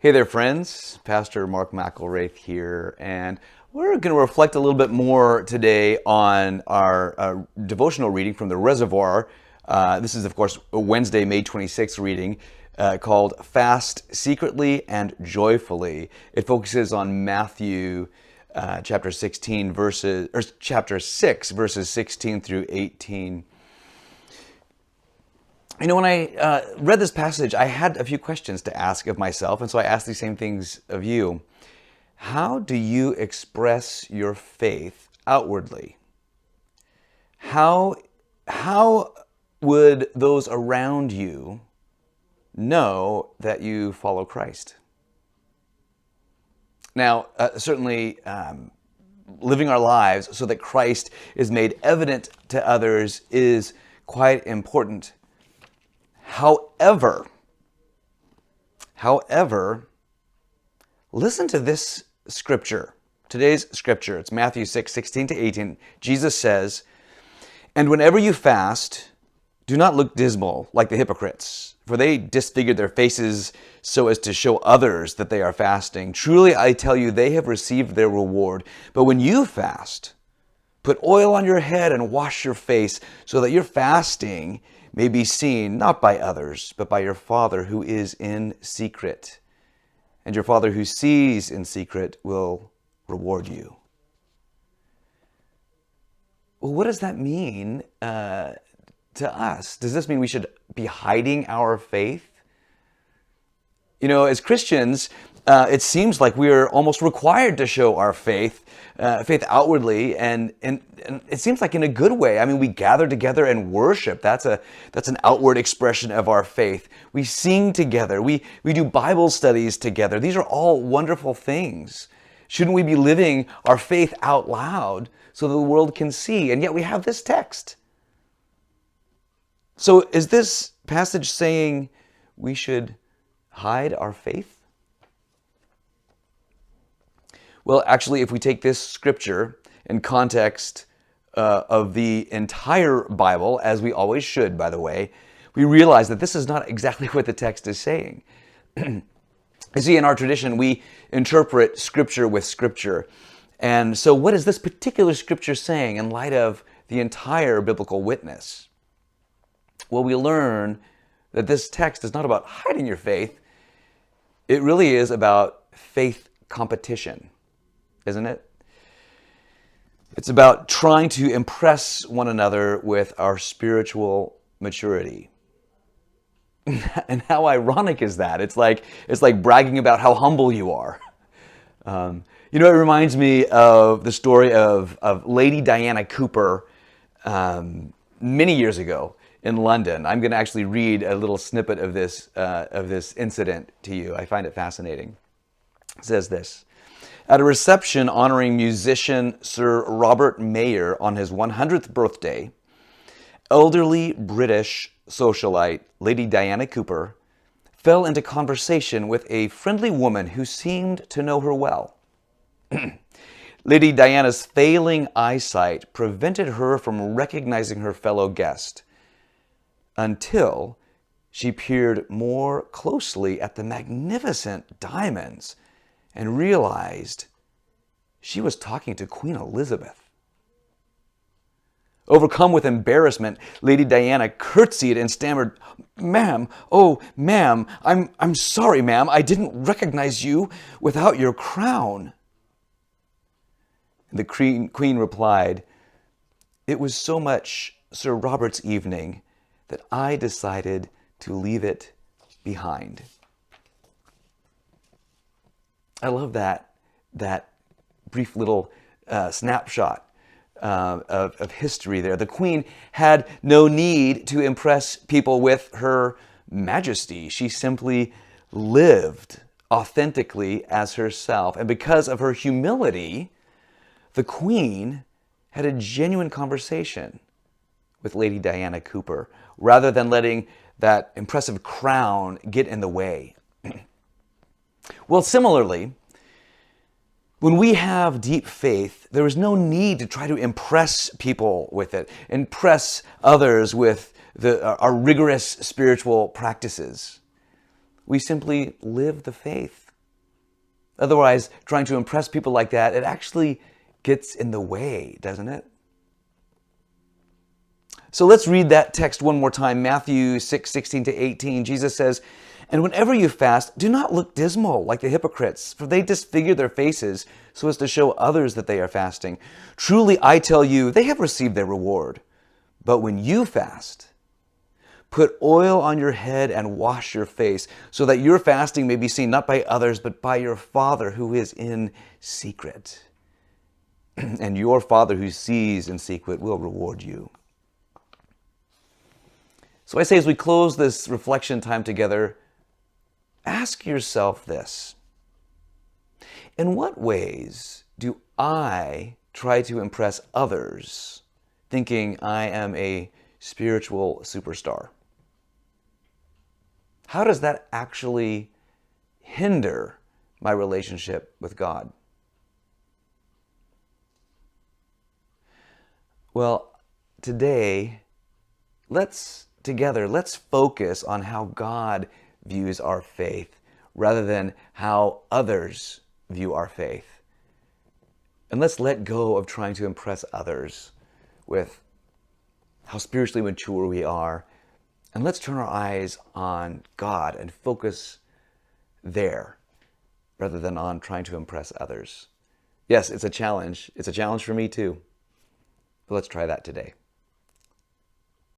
Hey there, friends. Pastor Mark McElraith here, and we're going to reflect a little bit more today on our devotional reading from the Reservoir. This is, of course, a Wednesday, May 26th reading called Fast Secretly and Joyfully. It focuses on Matthew chapter 6, verses 16 through 18. You know, when I read this passage, I had a few questions to ask of myself, and so I asked these same things of you. How do you express your faith outwardly? How would those around you know that you follow Christ? Now, certainly living our lives so that Christ is made evident to others is quite important. However, listen to this scripture. Today's scripture, it's Matthew 6, 16 to 18. Jesus says, "And whenever you fast, do not look dismal like the hypocrites, for they disfigure their faces so as to show others that they are fasting. Truly, I tell you, they have received their reward. But when you fast, put oil on your head and wash your face, so that your fasting may be seen not by others, but by your Father who is in secret. And your Father who sees in secret will reward you." Well, what does that mean to us? Does this mean we should be hiding our faith? You know, as Christians, it seems like we are almost required to show our faith outwardly, and it seems like in a good way. I mean, we gather together and worship. That's an outward expression of our faith. We sing together. We do Bible studies together. These are all wonderful things. Shouldn't we be living our faith out loud so the world can see? And yet we have this text. So is this passage saying we should hide our faith? Well, actually, if we take this scripture in context of the entire Bible, as we always should, by the way, we realize that this is not exactly what the text is saying. You see, in our tradition, we interpret scripture with scripture. And so what is this particular scripture saying in light of the entire biblical witness? Well, we learn that this text is not about hiding your faith. It really is about faith competition, isn't it? It's about trying to impress one another with our spiritual maturity. And how ironic is that? It's like bragging about how humble you are. You know, it reminds me of the story of Lady Diana Cooper many years ago in London. I'm going to actually read a little snippet of this incident to you. I find it fascinating. It says this: "At a reception honoring musician Sir Robert Mayer on his 100th birthday, elderly British socialite Lady Diana Cooper fell into conversation with a friendly woman who seemed to know her well. Lady Diana's failing eyesight prevented her from recognizing her fellow guest until she peered more closely at the magnificent diamonds and realized she was talking to Queen Elizabeth. Overcome with embarrassment, Lady Diana curtsied and stammered, "Ma'am, oh, ma'am, I'm sorry, ma'am, I didn't recognize you without your crown." The Queen replied, "It was so much Sir Robert's evening that I decided to leave it behind." I love that brief little snapshot of history there. The Queen had no need to impress people with her majesty. She simply lived authentically as herself. And because of her humility, the Queen had a genuine conversation with Lady Diana Cooper, rather than letting that impressive crown get in the way. Well, similarly, when we have deep faith, there is no need to try to impress people with it, impress others with our rigorous spiritual practices. We simply live the faith Otherwise, trying to impress people like that, it actually gets in the way, doesn't it? So let's read that text one more time. Matthew 6:16-18. Jesus says, "And whenever you fast, do not look dismal like the hypocrites, for they disfigure their faces so as to show others that they are fasting. Truly, I tell you, they have received their reward. But when you fast, put oil on your head and wash your face, so that your fasting may be seen not by others, but by your Father who is in secret. And your Father who sees in secret will reward you." So I say, as we close this reflection time together, ask yourself this: in what ways do I try to impress others, thinking I am a spiritual superstar? How does that actually hinder my relationship with God? Well, today, let's focus on how God views our faith rather than how others view our faith. And let's let go of trying to impress others with how spiritually mature we are. And let's turn our eyes on God and focus there rather than on trying to impress others. Yes, it's a challenge. It's a challenge for me too. But let's try that today.